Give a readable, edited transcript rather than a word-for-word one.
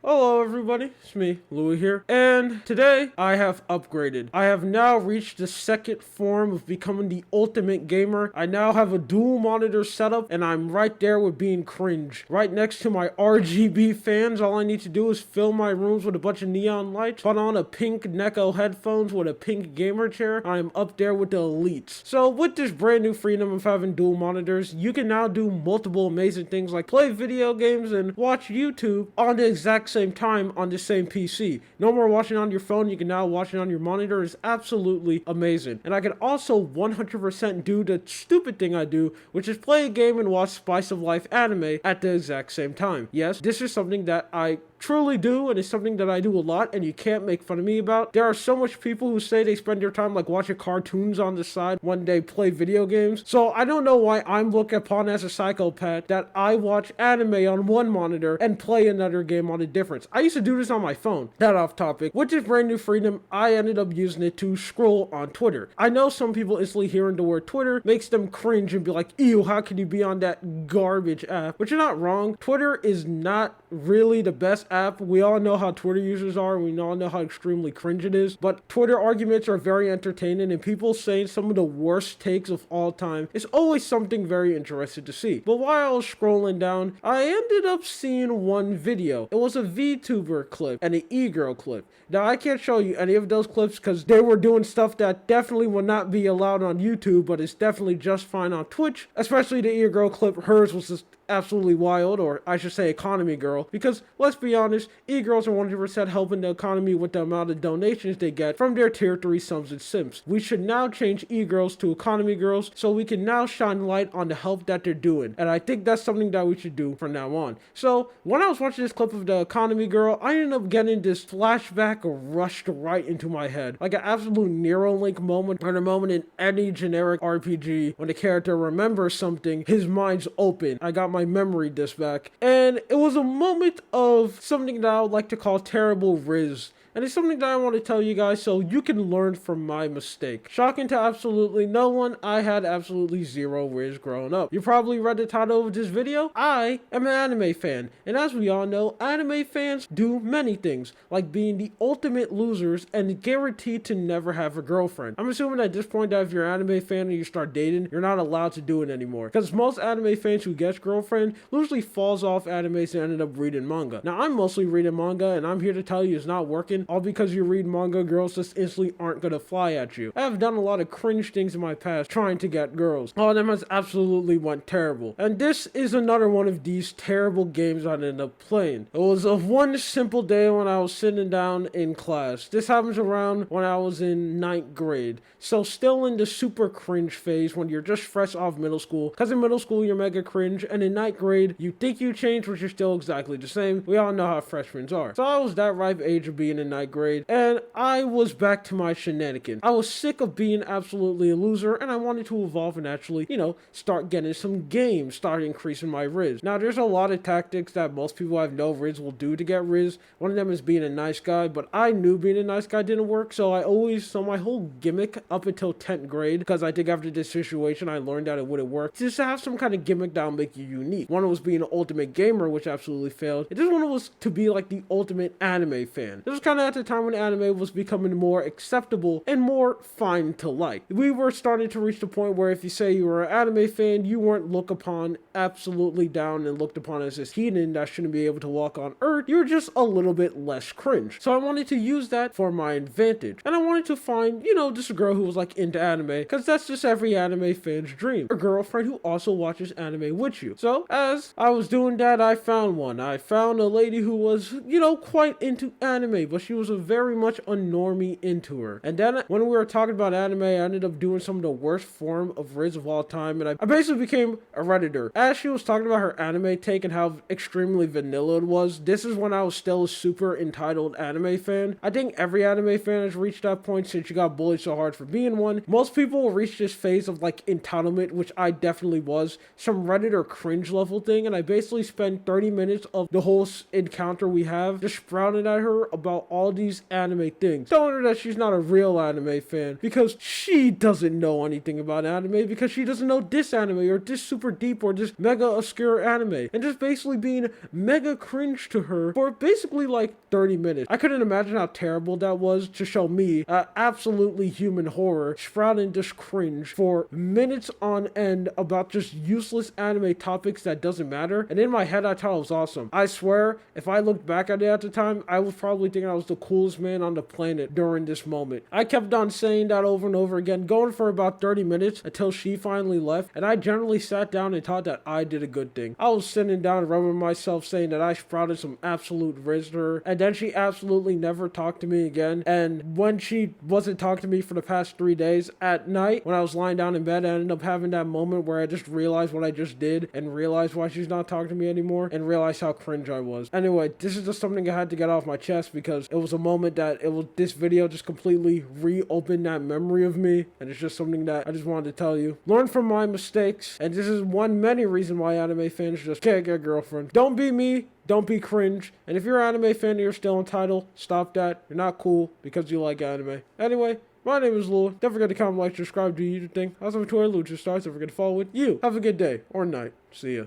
Hello everybody, it's me, Louis here, and today I have upgraded. I have now reached the second form of becoming the ultimate gamer. I now have a dual monitor setup, and I'm right there with being cringe. Right next to my RGB fans, all I need to do is fill my rooms with a bunch of neon lights, put on a pink Neko headphones with a pink gamer chair, and I'm up there with the elites. So with this brand new freedom of having dual monitors, you can now do multiple amazing things like play video games and watch YouTube on the exact same time on the same PC. No more watching on your phone, you can now watch it on your monitor. Is absolutely amazing. And I can also 100% do the stupid thing I do, which is play a game and watch Spice of Life anime at the exact same time. Yes, this is something that I truly do, and it's something that I do a lot, and you can't make fun of me about. There are so much people who say they spend their time like watching cartoons on the side when they play video games. So I don't know why I'm looked upon as a psychopath that I watch anime on one monitor and play another game on a different. I used to do this on my phone. That off topic. With this brand new freedom, I ended up using it to scroll on Twitter. I know some people instantly hearing the word Twitter makes them cringe and be like, ew, how can you be on that garbage app? But you're not wrong. Twitter is not really the best app. We all know how Twitter users are. We all know how extremely cringe it is. But Twitter arguments are very entertaining, and people saying some of the worst takes of all time is always something very interesting to see. But while I was scrolling down, I ended up seeing one video. It was a VTuber clip and an e-girl clip. Now, I can't show you any of those clips because they were doing stuff that definitely will not be allowed on YouTube, but it's definitely just fine on Twitch. Especially the e-girl clip. Hers was just absolutely wild, or I should say economy girl, because let's be honest, e-girls are 100% helping the economy with the amount of donations they get from their tier 3 subs and simps. We should now change e-girls to economy girls so we can now shine light on the help that they're doing, and I think that's something that we should do from now on. So when I was watching this clip of the economy girl, I ended up getting this flashback rushed right into my head, like an absolute Neuralink moment, or a moment in any generic RPG when the character remembers something, his mind's open. I got my memory disc back, and it was a moment of something that I would like to call terrible Riz. And it's something that I want to tell you guys so you can learn from my mistake. Shocking to absolutely no one, I had absolutely zero Riz growing up. You probably read the title of this video. I am an anime fan. And as we all know, anime fans do many things, like being the ultimate losers and guaranteed to never have a girlfriend. I'm assuming at this point that if you're an anime fan and you start dating, you're not allowed to do it anymore. Because most anime fans who get girlfriend usually falls off animes and ended up reading manga. Now, I'm mostly reading manga, and I'm here to tell you it's not working. All because you read manga, girls just instantly aren't gonna fly at you. I have done a lot of cringe things in my past trying to get girls. All of them has absolutely went terrible. And this is another one of these terrible games I ended up playing. It was of one simple day when I was sitting down in class. This happens around when I was in 9th grade. So still in the super cringe phase when you're just fresh off middle school. Because in middle school you're mega cringe, and in 9th grade you think you changed, but you're still exactly the same. We all know how freshmen are. So I was that ripe age of being in 9th grade, and I was back to my shenanigans. I was sick of being absolutely a loser, and I wanted to evolve and actually, start getting some games, start increasing my Riz. Now, there's a lot of tactics that most people I've know Riz will do to get Riz. One of them is being a nice guy, but I knew being a nice guy didn't work, so my whole gimmick up until 10th grade, because I think after this situation I learned that it wouldn't work, just to have some kind of gimmick that will make you unique. One was being an ultimate gamer, which absolutely failed. And this one was to be like the ultimate anime fan. This was kind of at the time when anime was becoming more acceptable and more fine to like. We were starting to reach the point where if you say you were an anime fan, you weren't looked upon absolutely down and looked upon as this heathen that shouldn't be able to walk on earth. You were just a little bit less cringe. So I wanted to use that for my advantage. And I wanted to find, just a girl who was like into anime, because that's just every anime fan's dream. A girlfriend who also watches anime with you. So as I was doing that, I found one. I found a lady who was, quite into anime, but she was a very much a normie into her. And then when we were talking about anime, I ended up doing some of the worst form of Riz of all time, and I basically became a Redditor. As she was talking about her anime take and how extremely vanilla it was, this is when I was still a super entitled anime fan. I think every anime fan has reached that point since you got bullied so hard for being one. Most people will reach this phase of like entitlement, which I definitely was, some Redditor cringe level thing, and I basically spent 30 minutes of the whole encounter we have just sprouting at her about all these anime things, telling her that she's not a real anime fan because she doesn't know anything about anime, because she doesn't know this anime or this super deep or this mega obscure anime, and just basically being mega cringe to her for basically like 30 minutes. I couldn't imagine how terrible that was to show me absolutely human horror sprouting this cringe for minutes on end about just useless anime topics that doesn't matter. And in my head, I thought it was awesome. I swear, if I looked back at it at the time, I was probably thinking I was the coolest man on the planet during this moment. I kept on saying that over and over again, going for about 30 minutes until she finally left, and I generally sat down and thought that I did a good thing. I was sitting down and rubbing myself, saying that I sprouted some absolute riz to her, and then she absolutely never talked to me again. And when she wasn't talking to me for the past 3 days, at night, when I was lying down in bed, I ended up having that moment where I just realized what I just did and realized why she's not talking to me anymore and realized how cringe I was. Anyway, this is just something I had to get off my chest because it was a moment that this video just completely reopened that memory of me, and it's just something that I just wanted to tell you. Learn from my mistakes, and this is one many reason why anime fans just can't get a girlfriend. Don't be me. Don't be cringe. And if you're an anime fan and you're still entitled, stop that. You're not cool because you like anime. Anyway, my name is Lua. Don't forget to comment, like, subscribe, do your thing. I was on Twitter, Lucha Stars. Don't forget to follow with you. Have a good day or night. See ya.